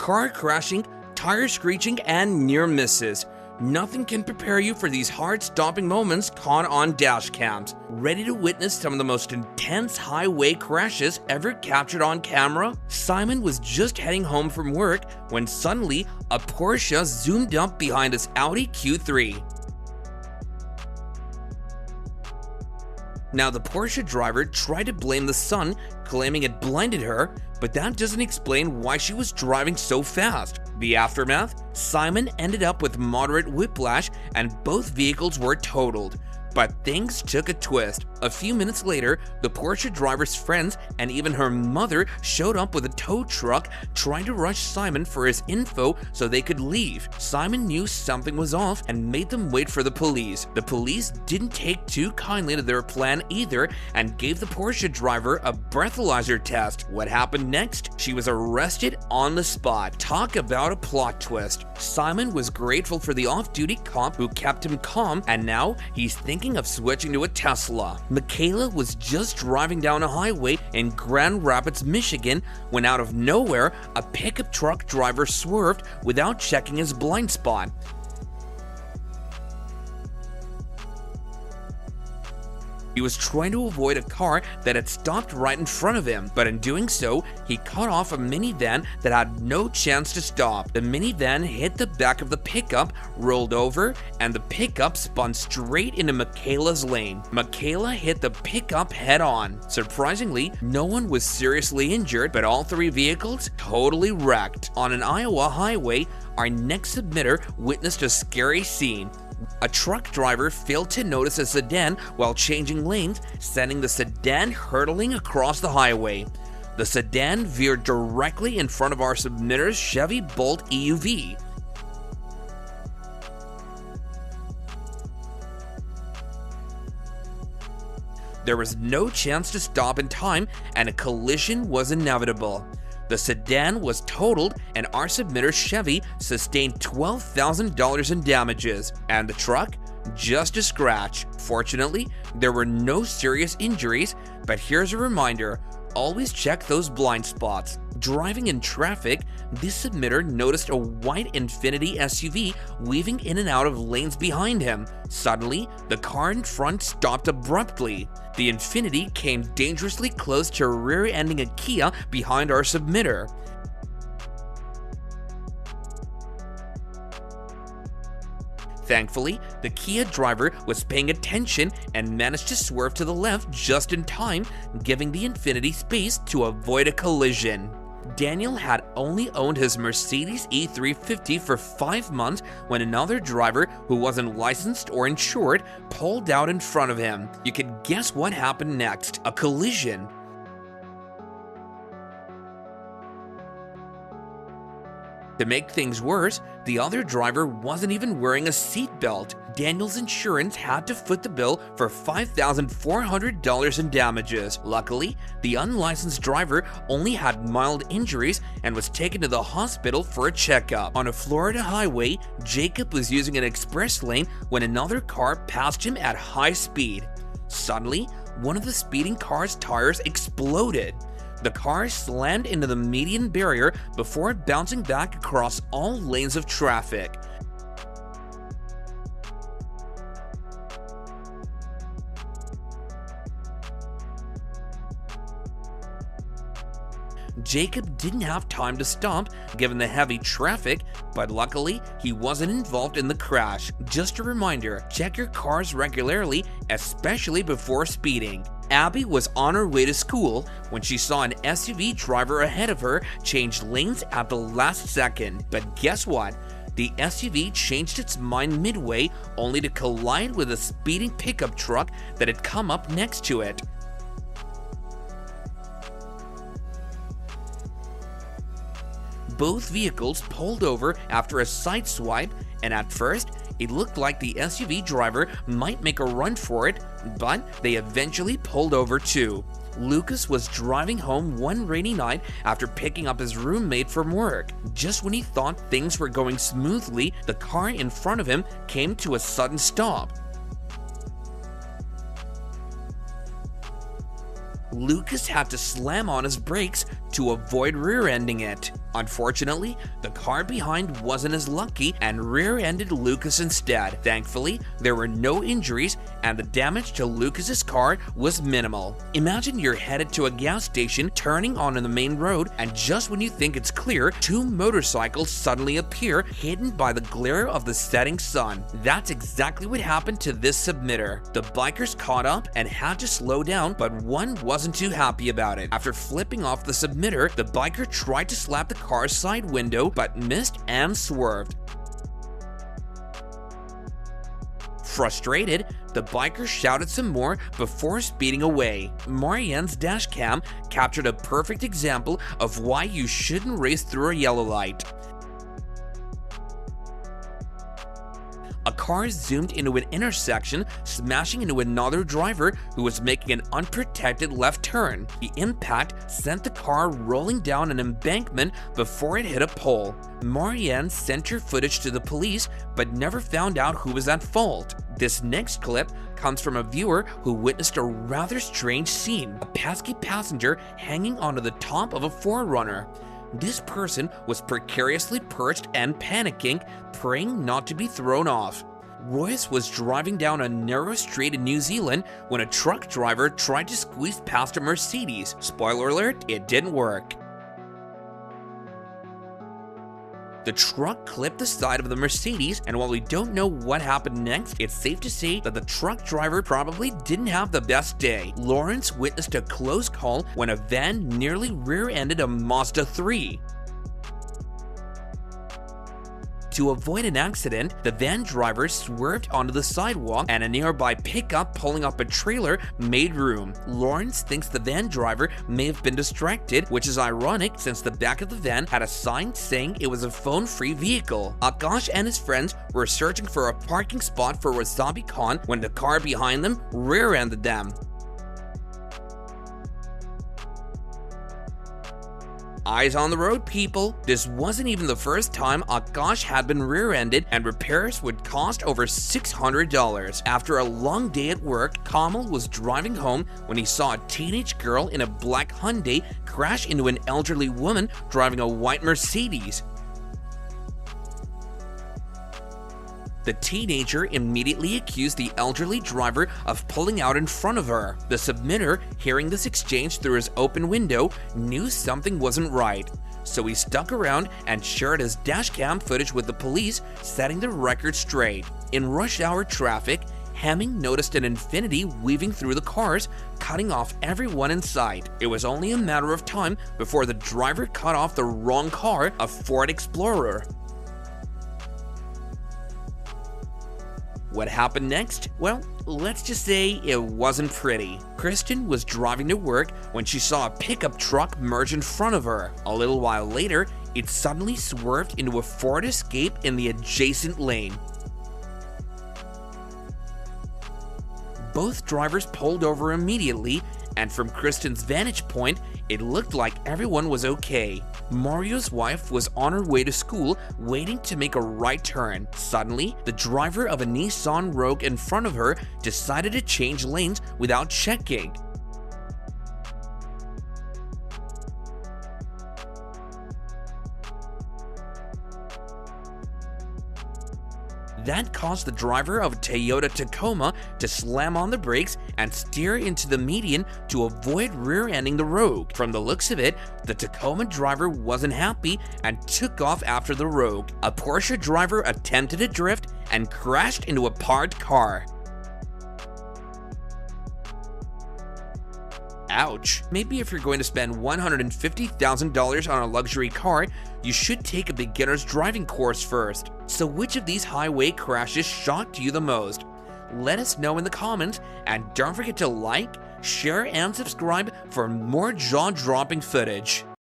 car crashing, tire screeching, and near misses. Nothing can prepare you for these heart-stopping moments caught on dash cams. Ready to witness some of the most intense highway crashes ever captured on camera? Simon was just heading home from work when suddenly a Porsche zoomed up behind his Audi Q3. Now, the Porsche driver tried to blame the sun, claiming it blinded her, but that doesn't explain why she was driving so fast. The aftermath? Simon ended up with moderate whiplash and both vehicles were totaled. But things took a twist. A few minutes later, the Porsche driver's friends and even her mother showed up with a tow truck trying to rush Simon for his info so they could leave. Simon knew something was off and made them wait for the police. The police didn't take too kindly to their plan either and gave the Porsche driver a breathalyzer test. What happened next? She was arrested on the spot. Talk about a plot twist. Simon was grateful for the off-duty cop who kept him calm, and now he's thinking of switching to a Tesla. Michaela was just driving down a highway in Grand Rapids, Michigan, when out of nowhere, a pickup truck driver swerved without checking his blind spot. He was trying to avoid a car that had stopped right in front of him, but in doing so, he cut off a minivan that had no chance to stop. The minivan hit the back of the pickup, rolled over, and the pickup spun straight into Michaela's lane. Michaela hit the pickup head on. Surprisingly, no one was seriously injured, but all three vehicles totally wrecked. On an Iowa highway, our next submitter witnessed a scary scene. A truck driver failed to notice a sedan while changing lanes, sending the sedan hurtling across the highway. The sedan veered directly in front of our submitter's Chevy Bolt EUV. There was no chance to stop in time, and a collision was inevitable. The sedan was totaled and our submitter's Chevy sustained $12,000 in damages, and the truck just a scratch. Fortunately, there were no serious injuries, but here's a reminder: always check those blind spots. Driving in traffic, this submitter noticed a white Infiniti SUV weaving in and out of lanes behind him. Suddenly, the car in front stopped abruptly. The Infiniti came dangerously close to rear-ending a Kia behind our submitter. Thankfully, the Kia driver was paying attention and managed to swerve to the left just in time, giving the Infiniti space to avoid a collision. Daniel had only owned his Mercedes E350 for 5 months when another driver who wasn't licensed or insured pulled out in front of him. You can guess what happened next: a collision. To make things worse, the other driver wasn't even wearing a seatbelt. Daniel's insurance had to foot the bill for $5,400 in damages. Luckily, the unlicensed driver only had mild injuries and was taken to the hospital for a checkup. On a Florida highway, Jacob was using an express lane when another car passed him at high speed. Suddenly, one of the speeding car's tires exploded. The car slammed into the median barrier before bouncing back across all lanes of traffic. Jacob didn't have time to stop given the heavy traffic, but luckily he wasn't involved in the crash. Just a reminder, check your cars regularly, especially before speeding. Abby was on her way to school when she saw an SUV driver ahead of her change lanes at the last second. But guess what? The SUV changed its mind midway, only to collide with a speeding pickup truck that had come up next to it. Both vehicles pulled over after a side swipe, and at first, it looked like the SUV driver might make a run for it, but they eventually pulled over too. Lucas was driving home one rainy night after picking up his roommate from work. Just when he thought things were going smoothly, the car in front of him came to a sudden stop. Lucas had to slam on his brakes to avoid rear-ending it. Unfortunately, the car behind wasn't as lucky and rear-ended Lucas instead. Thankfully, there were no injuries and the damage to Lucas's car was minimal. Imagine you're headed to a gas station, turning onto the main road, and just when you think it's clear, two motorcycles suddenly appear, hidden by the glare of the setting sun. That's exactly what happened to this submitter. The bikers caught up and had to slow down, but one wasn't too happy about it. After flipping off the submitter, the biker tried to slap the car's side window but missed and swerved. Frustrated, the biker shouted some more before speeding away. Marianne's dashcam captured a perfect example of why you shouldn't race through a yellow light. A car zoomed into an intersection, smashing into another driver who was making an unprotected left turn. The impact sent the car rolling down an embankment before it hit a pole. Marianne sent her footage to the police, but never found out who was at fault. This next clip comes from a viewer who witnessed a rather strange scene: a pesky passenger hanging onto the top of a 4Runner. This person was precariously perched and panicking, praying not to be thrown off. Royce was driving down a narrow street in New Zealand when a truck driver tried to squeeze past a Mercedes. Spoiler alert, it didn't work. The truck clipped the side of the Mercedes, and while we don't know what happened next, it's safe to say that the truck driver probably didn't have the best day. Lawrence witnessed a close call when a van nearly rear-ended a Mazda 3. To avoid an accident, the van driver swerved onto the sidewalk and a nearby pickup pulling up a trailer made room. Lawrence thinks the van driver may have been distracted, which is ironic since the back of the van had a sign saying it was a phone-free vehicle. Akash and his friends were searching for a parking spot for Wasabi Con when the car behind them rear-ended them. Eyes on the road, people. This wasn't even the first time Akash had been rear-ended, and repairs would cost over $600. After a long day at work, Kamal was driving home when he saw a teenage girl in a black Hyundai crash into an elderly woman driving a white Mercedes. The teenager immediately accused the elderly driver of pulling out in front of her. The submitter, hearing this exchange through his open window, knew something wasn't right. So he stuck around and shared his dashcam footage with the police, setting the record straight. In rush hour traffic, Hemming noticed an Infiniti weaving through the cars, cutting off everyone in sight. It was only a matter of time before the driver cut off the wrong car, a Ford Explorer. What happened next? Well, let's just say it wasn't pretty. Kristen was driving to work when she saw a pickup truck merge in front of her. A little while later, it suddenly swerved into a Ford Escape in the adjacent lane. Both drivers pulled over immediately, and from Kristen's vantage point, it looked like everyone was okay. Mario's wife was on her way to school, waiting to make a right turn. Suddenly, the driver of a Nissan Rogue in front of her decided to change lanes without checking. That caused the driver of a Toyota Tacoma to slam on the brakes and steer into the median to avoid rear-ending the Rogue. From the looks of it, the Tacoma driver wasn't happy and took off after the Rogue. A Porsche driver attempted to drift and crashed into a parked car. Ouch. Maybe if you're going to spend $150,000 on a luxury car, you should take a beginner's driving course first. So which of these highway crashes shocked you the most? Let us know in the comments, and don't forget to like, share, and subscribe for more jaw-dropping footage.